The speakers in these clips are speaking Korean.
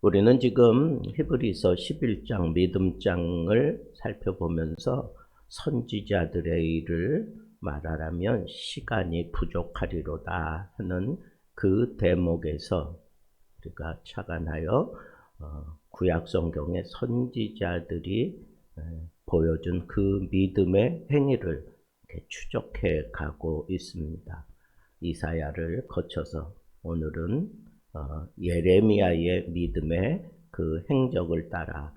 우리는 지금 히브리서 11장 믿음장을 살펴보면서 선지자들의 일을 말하라면 시간이 부족하리로다 하는 그 대목에서 우리가 착안하여 구약 성경의 선지자들이 보여준 그 믿음의 행위를 추적해 가고 있습니다. 이사야를 거쳐서 오늘은 예레미야의 믿음의 그 행적을 따라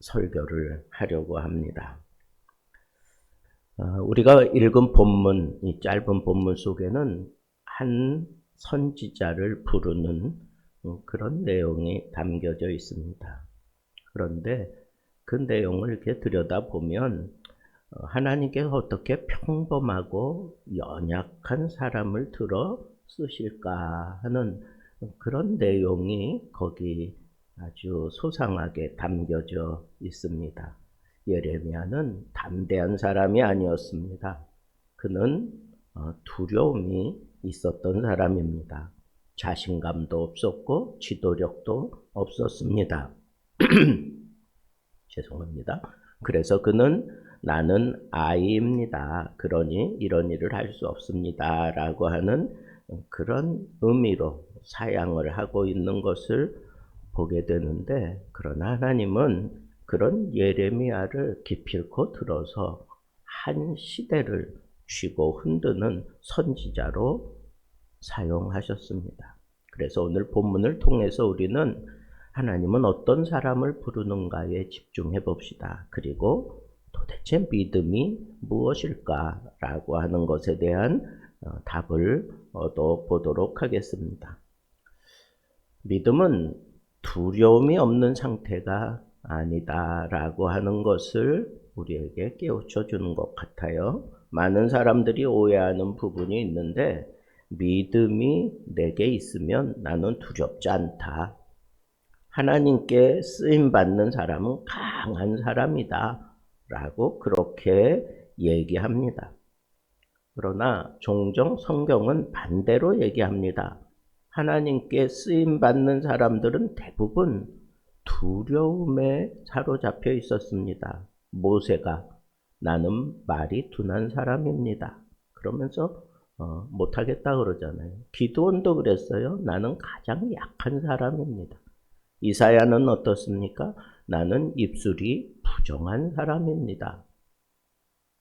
설교를 하려고 합니다. 우리가 읽은 본문, 이 짧은 본문 속에는 한 선지자를 부르는 그런 내용이 담겨져 있습니다. 그런데 그 내용을 이렇게 들여다보면 하나님께 어떻게 평범하고 연약한 사람을 들어 쓰실까 하는 그런 내용이 거기 아주 소상하게 담겨져 있습니다. 예레미야는 담대한 사람이 아니었습니다. 그는 두려움이 있었던 사람입니다. 자신감도 없었고 지도력도 없었습니다. 죄송합니다. 그래서 그는 나는 아이입니다. 그러니 이런 일을 할 수 없습니다. 라고 하는 그런 의미로 사양을 하고 있는 것을 보게 되는데, 그러나 하나님은 그런 예레미야를 기필코 들어서 한 시대를 쥐고 흔드는 선지자로 사용하셨습니다. 그래서 오늘 본문을 통해서 우리는 하나님은 어떤 사람을 부르는가에 집중해 봅시다. 그리고 도대체 믿음이 무엇일까라고 하는 것에 대한 답을 얻어보도록 하겠습니다. 믿음은 두려움이 없는 상태가 아니다라고 하는 것을 우리에게 깨우쳐 주는 것 같아요. 많은 사람들이 오해하는 부분이 있는데, 믿음이 내게 있으면 나는 두렵지 않다. 하나님께 쓰임받는 사람은 강한 사람이다 라고 그렇게 얘기합니다. 그러나 종종 성경은 반대로 얘기합니다. 하나님께 쓰임받는 사람들은 대부분 두려움에 사로잡혀 있었습니다. 모세가 나는 말이 둔한 사람입니다. 그러면서 못하겠다 그러잖아요. 기드온도 그랬어요. 나는 가장 약한 사람입니다. 이사야는 어떻습니까? 나는 입술이 부정한 사람입니다.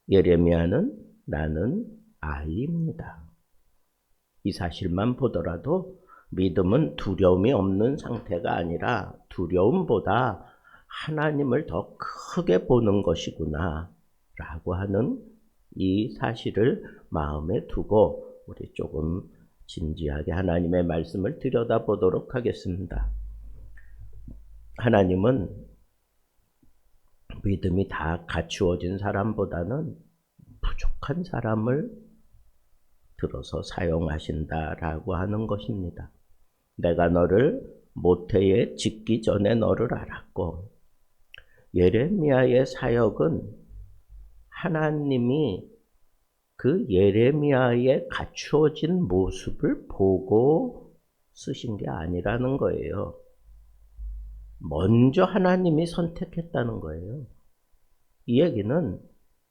예레미야는 나는 아이입니다. 이 사실만 보더라도 믿음은 두려움이 없는 상태가 아니라 두려움보다 하나님을 더 크게 보는 것이구나 라고 하는 이 사실을 마음에 두고 우리 조금 진지하게 하나님의 말씀을 들여다보도록 하겠습니다. 하나님은 믿음이 다 갖추어진 사람보다는 부족한 사람을 들어서 사용하신다라고 하는 것입니다. 내가 너를 모태에 짓기 전에 너를 알았고, 예레미야의 사역은 하나님이 그 예레미야의 갖추어진 모습을 보고 쓰신 게 아니라는 거예요. 먼저 하나님이 선택했다는 거예요. 이 얘기는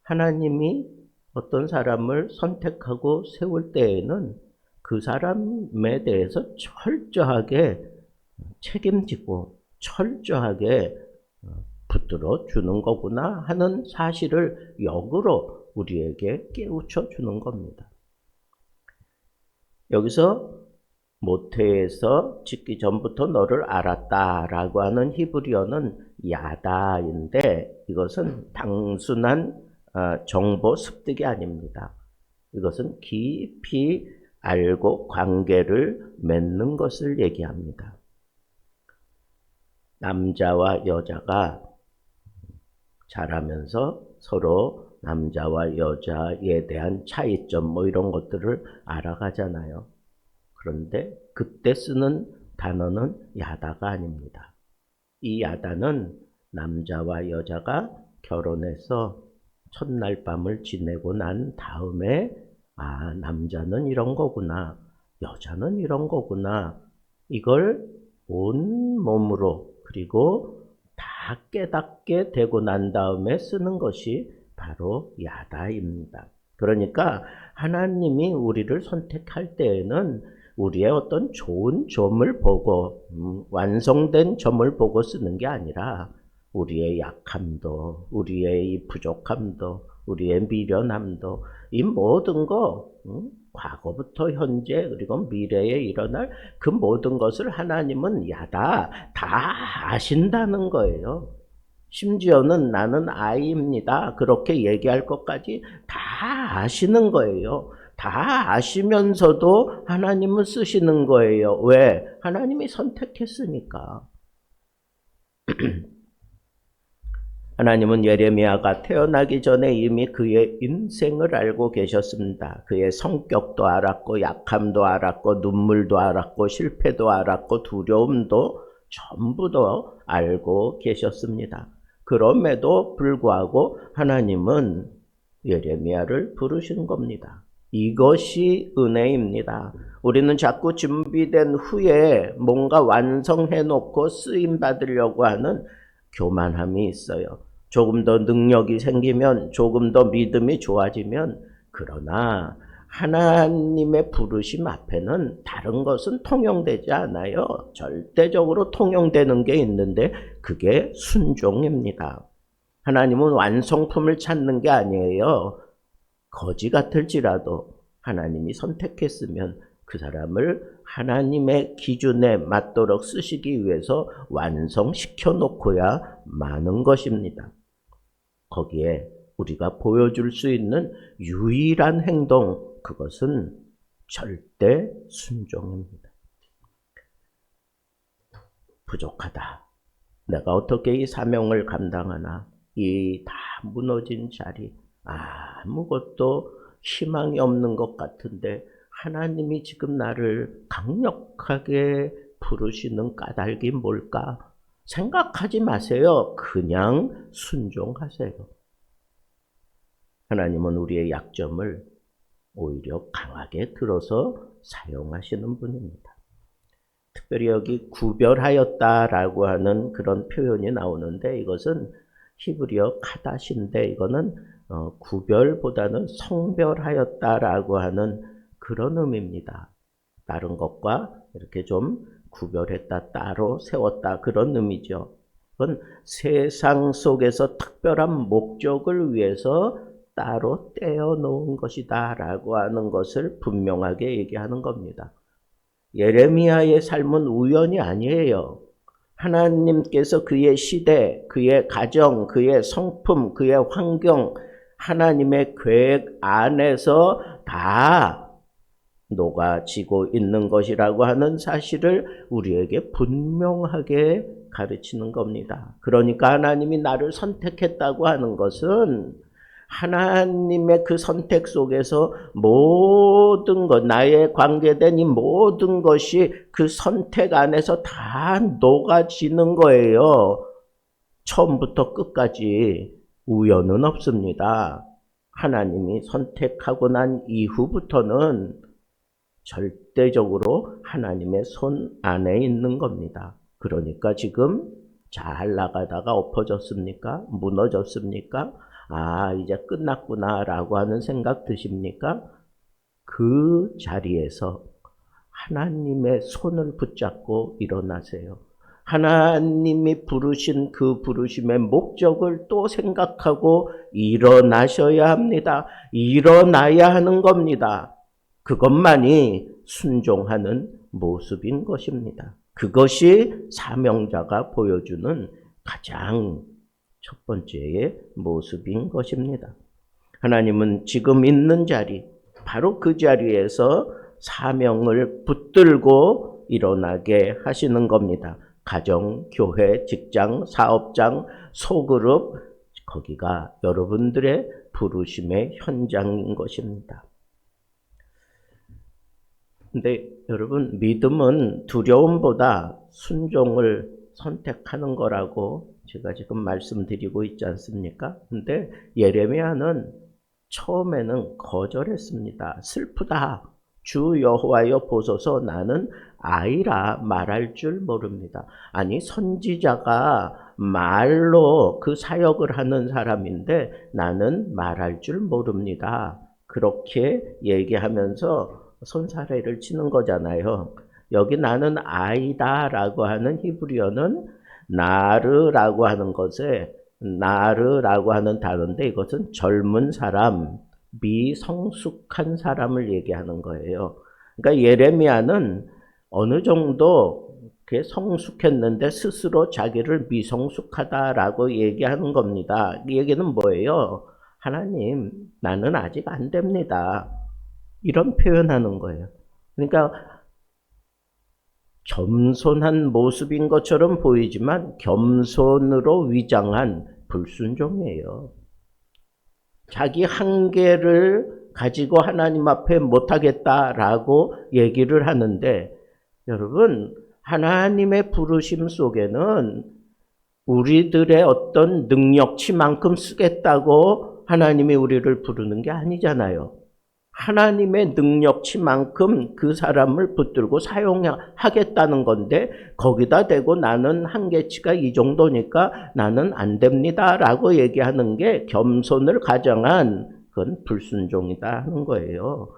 하나님이 어떤 사람을 선택하고 세울 때에는 그 사람에 대해서 철저하게 책임지고 철저하게 붙들어 주는 거구나 하는 사실을 역으로 우리에게 깨우쳐 주는 겁니다. 여기서 모태에서 짓기 전부터 너를 알았다라고 하는 히브리어는 야다인데, 이것은 단순한 정보 습득이 아닙니다. 이것은 깊이 알고 관계를 맺는 것을 얘기합니다. 남자와 여자가 자라면서 서로 남자와 여자에 대한 차이점 이런 것들을 알아가잖아요. 그런데 그때 쓰는 단어는 야다가 아닙니다. 이 야다는 남자와 여자가 결혼해서 첫날 밤을 지내고 난 다음에 남자는 이런 거구나, 여자는 이런 거구나, 이걸 온 몸으로 그리고 다 깨닫게 되고 난 다음에 쓰는 것이 바로 야다입니다. 그러니까 하나님이 우리를 선택할 때에는 우리의 어떤 좋은 점을 보고 완성된 점을 보고 쓰는 게 아니라 우리의 약함도, 우리의 이 부족함도, 우리의 미련함도 이 모든 거 과거부터 현재 그리고 미래에 일어날 그 모든 것을 하나님은 다 아신다는 거예요. 심지어는 나는 아이입니다. 그렇게 얘기할 것까지 다 아시는 거예요. 다 아시면서도 하나님은 쓰시는 거예요. 왜? 하나님이 선택했으니까. 하나님은 예레미야가 태어나기 전에 이미 그의 인생을 알고 계셨습니다. 그의 성격도 알았고 약함도 알았고 눈물도 알았고 실패도 알았고 두려움도 전부 다 알고 계셨습니다. 그럼에도 불구하고 하나님은 예레미야를 부르신 겁니다. 이것이 은혜입니다. 우리는 자꾸 준비된 후에 뭔가 완성해 놓고 쓰임 받으려고 하는 교만함이 있어요. 조금 더 능력이 생기면, 조금 더 믿음이 좋아지면, 그러나 하나님의 부르심 앞에는 다른 것은 통용되지 않아요. 절대적으로 통용되는 게 있는데 그게 순종입니다. 하나님은 완성품을 찾는 게 아니에요. 거지 같을지라도 하나님이 선택했으면 그 사람을 하나님의 기준에 맞도록 쓰시기 위해서 완성시켜 놓고야 마는 것입니다. 거기에 우리가 보여줄 수 있는 유일한 행동, 그것은 절대 순종입니다. 부족하다. 내가 어떻게 이 사명을 감당하나? 이 다 무너진 자리, 아무것도 희망이 없는 것 같은데 하나님이 지금 나를 강력하게 부르시는 까닭이 뭘까? 생각하지 마세요. 그냥 순종하세요. 하나님은 우리의 약점을 오히려 강하게 들어서 사용하시는 분입니다. 특별히 여기 구별하였다라고 하는 그런 표현이 나오는데 이것은 히브리어 카다시인데 이거는 구별보다는 성별하였다라고 하는 그런 의미입니다. 다른 것과 이렇게 좀 구별했다, 따로 세웠다 그런 의미죠. 그건 세상 속에서 특별한 목적을 위해서 따로 떼어놓은 것이다 라고 하는 것을 분명하게 얘기하는 겁니다. 예레미야의 삶은 우연이 아니에요. 하나님께서 그의 시대, 그의 가정, 그의 성품, 그의 환경, 하나님의 계획 안에서 다 녹아지고 있는 것이라고 하는 사실을 우리에게 분명하게 가르치는 겁니다. 그러니까 하나님이 나를 선택했다고 하는 것은 하나님의 그 선택 속에서 모든 것, 나의 관계된 이 모든 것이 그 선택 안에서 다 녹아지는 거예요. 처음부터 끝까지 우연은 없습니다. 하나님이 선택하고 난 이후부터는 절대적으로 하나님의 손 안에 있는 겁니다. 그러니까 지금 잘 나가다가 엎어졌습니까? 무너졌습니까? 이제 끝났구나 라고 하는 생각 드십니까? 그 자리에서 하나님의 손을 붙잡고 일어나세요. 하나님이 부르신 그 부르심의 목적을 또 생각하고 일어나셔야 합니다. 일어나야 하는 겁니다. 그것만이 순종하는 모습인 것입니다. 그것이 사명자가 보여주는 가장 첫 번째의 모습인 것입니다. 하나님은 지금 있는 자리, 바로 그 자리에서 사명을 붙들고 일어나게 하시는 겁니다. 가정, 교회, 직장, 사업장, 소그룹, 거기가 여러분들의 부르심의 현장인 것입니다. 근데 여러분, 믿음은 두려움보다 순종을 선택하는 거라고 제가 지금 말씀드리고 있지 않습니까? 근데 예레미야는 처음에는 거절했습니다. 슬프다. 주 여호와여 보소서 나는 아이라 말할 줄 모릅니다. 아니 선지자가 말로 그 사역을 하는 사람인데 나는 말할 줄 모릅니다. 그렇게 얘기하면서 손사래를 치는 거잖아요. 여기 나는 아이다라고 하는 히브리어는 나르라고 하는 것에 나르라고 하는 단어인데 이것은 젊은 사람, 미성숙한 사람을 얘기하는 거예요. 그러니까 예레미야는 어느 정도 성숙했는데 스스로 자기를 미성숙하다라고 얘기하는 겁니다. 이 얘기는 뭐예요? 하나님, 나는 아직 안 됩니다. 이런 표현하는 거예요. 그러니까 겸손한 모습인 것처럼 보이지만 겸손으로 위장한 불순종이에요. 자기 한계를 가지고 하나님 앞에 못하겠다라고 얘기를 하는데 여러분 하나님의 부르심 속에는 우리들의 어떤 능력치만큼 쓰겠다고 하나님이 우리를 부르는 게 아니잖아요. 하나님의 능력치만큼 그 사람을 붙들고 사용하겠다는 건데 거기다 대고 나는 한계치가 이 정도니까 나는 안 됩니다 라고 얘기하는 게 겸손을 가정한 그건 불순종이다 하는 거예요.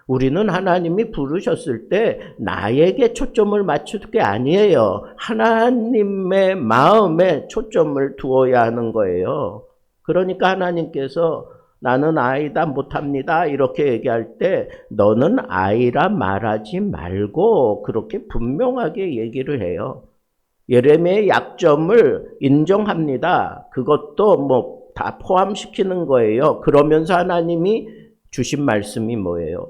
우리는 하나님이 부르셨을 때 나에게 초점을 맞출 게 아니에요. 하나님의 마음에 초점을 두어야 하는 거예요. 그러니까 하나님께서 나는 아이다 못합니다 이렇게 얘기할 때 너는 아이라 말하지 말고 그렇게 분명하게 얘기를 해요. 예레미야의 약점을 인정합니다. 그것도 다 포함시키는 거예요. 그러면서 하나님이 주신 말씀이 뭐예요?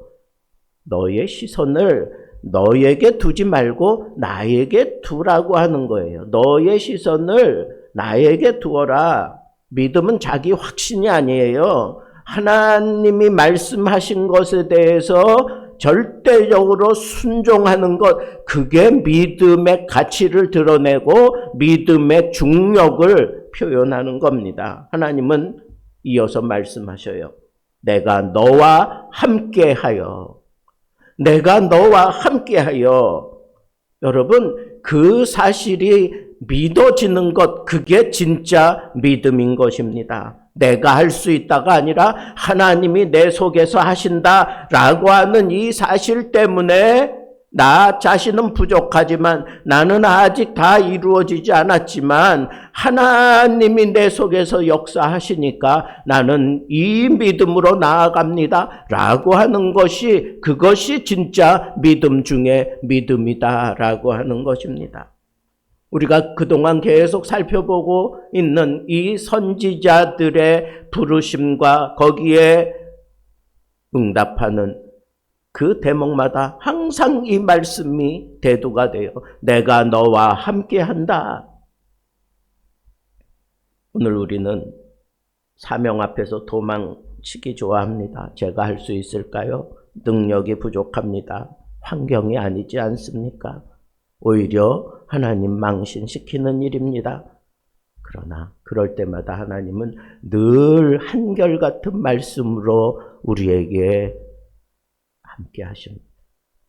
너의 시선을 너에게 두지 말고 나에게 두라고 하는 거예요. 너의 시선을 나에게 두어라. 믿음은 자기 확신이 아니에요. 하나님이 말씀하신 것에 대해서 절대적으로 순종하는 것, 그게 믿음의 가치를 드러내고 믿음의 중력을 표현하는 겁니다. 하나님은 이어서 말씀하셔요. 내가 너와 함께하여. 내가 너와 함께하여. 여러분, 그 사실이 믿어지는 것, 그게 진짜 믿음인 것입니다. 내가 할 수 있다가 아니라 하나님이 내 속에서 하신다라고 하는 이 사실 때문에 나 자신은 부족하지만 나는 아직 다 이루어지지 않았지만 하나님이 내 속에서 역사하시니까 나는 이 믿음으로 나아갑니다 라고 하는 것이 그것이 진짜 믿음 중에 믿음이다 라고 하는 것입니다. 우리가 그동안 계속 살펴보고 있는 이 선지자들의 부르심과 거기에 응답하는 그 대목마다 항상 이 말씀이 대두가 돼요. 내가 너와 함께한다. 오늘 우리는 사명 앞에서 도망치기 좋아합니다. 제가 할 수 있을까요? 능력이 부족합니다. 환경이 아니지 않습니까? 오히려 하나님 망신시키는 일입니다. 그러나 그럴 때마다 하나님은 늘 한결같은 말씀으로 우리에게 함께 하십니다.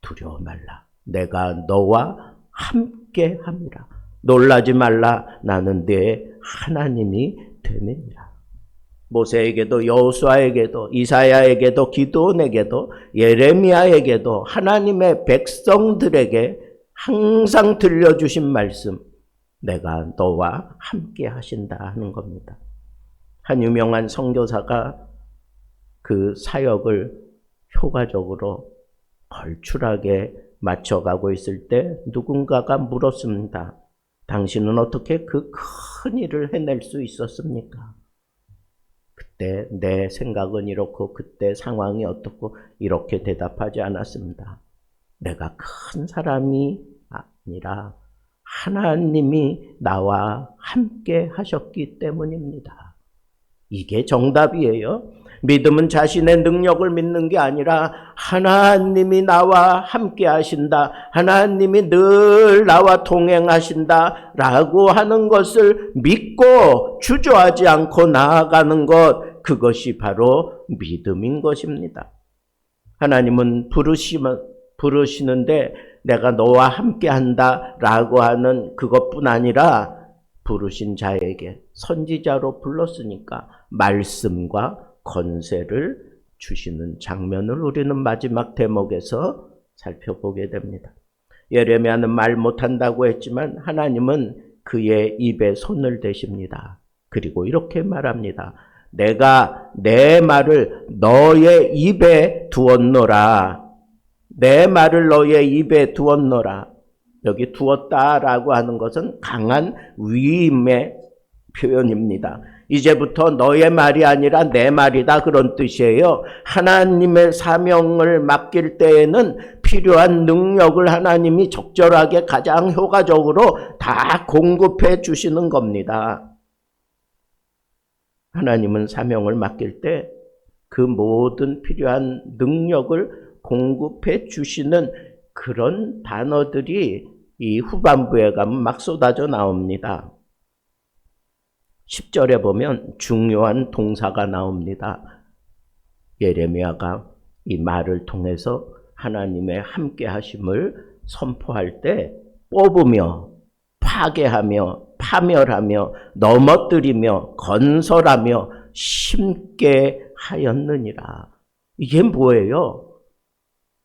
두려워 말라. 내가 너와 함께 함이라. 놀라지 말라. 나는 네 하나님이 됨이니라. 모세에게도 여호수아에게도 이사야에게도 기드온에게도 예레미야에게도 하나님의 백성들에게 항상 들려주신 말씀, 내가 너와 함께 하신다 하는 겁니다. 한 유명한 선교사가 그 사역을 효과적으로 걸출하게 맞춰가고 있을 때 누군가가 물었습니다. 당신은 어떻게 그 큰 일을 해낼 수 있었습니까? 그때 내 생각은 이렇고 그때 상황이 어떻고 이렇게 대답하지 않았습니다. 내가 큰 사람이 아니라 하나님이 나와 함께 하셨기 때문입니다. 이게 정답이에요. 믿음은 자신의 능력을 믿는 게 아니라 하나님이 나와 함께 하신다. 하나님이 늘 나와 동행하신다. 라고 하는 것을 믿고 주저하지 않고 나아가는 것, 그것이 바로 믿음인 것입니다. 하나님은 부르시는데 내가 너와 함께 한다라고 하는 그것뿐 아니라 부르신 자에게 선지자로 불렀으니까 말씀과 권세를 주시는 장면을 우리는 마지막 대목에서 살펴보게 됩니다. 예레미야는 말 못한다고 했지만 하나님은 그의 입에 손을 대십니다. 그리고 이렇게 말합니다. 내가 내 말을 너의 입에 두었노라. 내 말을 너의 입에 두었노라. 여기 두었다라고 하는 것은 강한 위임의 표현입니다. 이제부터 너의 말이 아니라 내 말이다 그런 뜻이에요. 하나님의 사명을 맡길 때에는 필요한 능력을 하나님이 적절하게 가장 효과적으로 다 공급해 주시는 겁니다. 하나님은 사명을 맡길 때 그 모든 필요한 능력을 공급해 주시는 그런 단어들이 이 후반부에 가면 막 쏟아져 나옵니다. 10절에 보면 중요한 동사가 나옵니다. 예레미야가 이 말을 통해서 하나님의 함께 하심을 선포할 때 뽑으며 파괴하며 파멸하며 넘어뜨리며 건설하며 심게 하였느니라. 이게 뭐예요?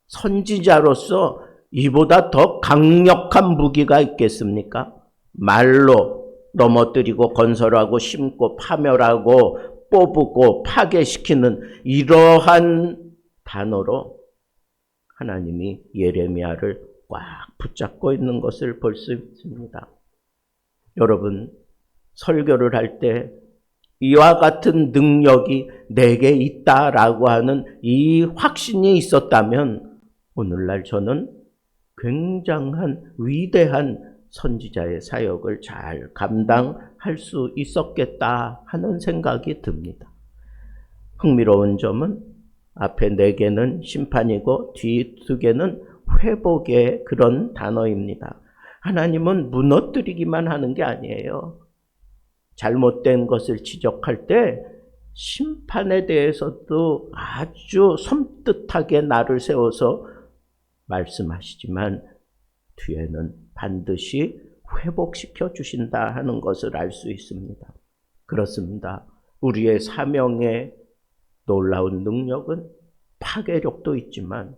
선지자로서 이보다 더 강력한 무기가 있겠습니까? 말로 넘어뜨리고 건설하고 심고 파멸하고 뽑고 파괴시키는 이러한 단어로 하나님이 예레미야를 꽉 붙잡고 있는 것을 볼 수 있습니다. 여러분, 설교를 할 때 이와 같은 능력이 내게 있다라고 하는 이 확신이 있었다면 오늘날 저는 굉장한 위대한 선지자의 사역을 잘 감당할 수 있었겠다 하는 생각이 듭니다. 흥미로운 점은 앞에 4개는 심판이고 뒤 2개는 회복의 그런 단어입니다. 하나님은 무너뜨리기만 하는 게 아니에요. 잘못된 것을 지적할 때 심판에 대해서도 아주 섬뜩하게 나를 세워서 말씀하시지만 뒤에는 반드시 회복시켜 주신다 하는 것을 알 수 있습니다. 그렇습니다. 우리의 사명의 놀라운 능력은 파괴력도 있지만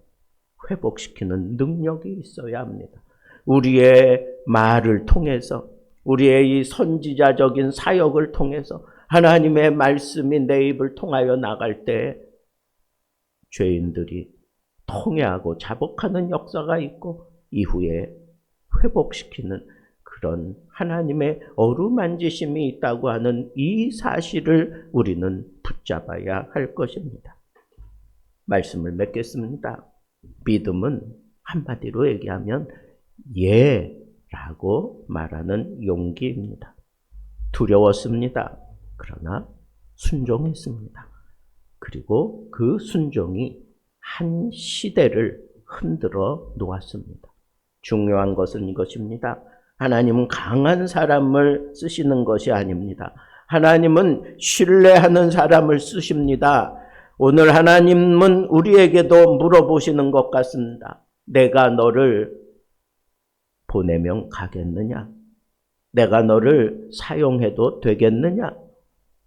회복시키는 능력이 있어야 합니다. 우리의 말을 통해서 우리의 이 선지자적인 사역을 통해서 하나님의 말씀이 내 입을 통하여 나갈 때 죄인들이 통회하고 자복하는 역사가 있고 이후에 회복시키는 그런 하나님의 어루만지심이 있다고 하는 이 사실을 우리는 붙잡아야 할 것입니다. 말씀을 맺겠습니다. 믿음은 한마디로 얘기하면 예라고 말하는 용기입니다. 두려웠습니다. 그러나 순종했습니다. 그리고 그 순종이 한 시대를 흔들어 놓았습니다. 중요한 것은 이것입니다. 하나님은 강한 사람을 쓰시는 것이 아닙니다. 하나님은 신뢰하는 사람을 쓰십니다. 오늘 하나님은 우리에게도 물어보시는 것 같습니다. 내가 너를 보내면 가겠느냐? 내가 너를 사용해도 되겠느냐?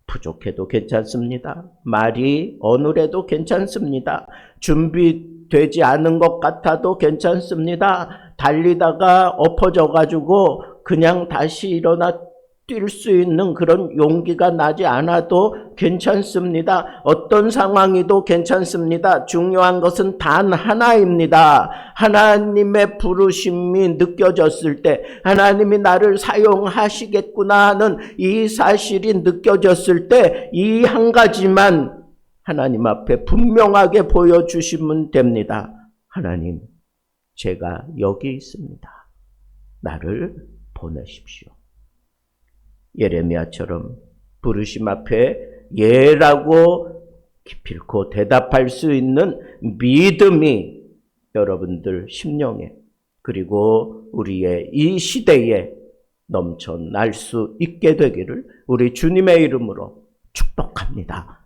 부족해도 괜찮습니다. 말이 어눌해도 괜찮습니다. 준비되지 않은 것 같아도 괜찮습니다. 달리다가 엎어져가지고 그냥 다시 일어나 뛸 수 있는 그런 용기가 나지 않아도 괜찮습니다. 어떤 상황이도 괜찮습니다. 중요한 것은 단 하나입니다. 하나님의 부르심이 느껴졌을 때 하나님이 나를 사용하시겠구나 하는 이 사실이 느껴졌을 때 이 한 가지만 하나님 앞에 분명하게 보여주시면 됩니다. 하나님, 제가 여기 있습니다. 나를 보내십시오. 예레미야처럼 부르심 앞에 예라고 기필코 대답할 수 있는 믿음이 여러분들 심령에 그리고 우리의 이 시대에 넘쳐날 수 있게 되기를 우리 주님의 이름으로 축복합니다.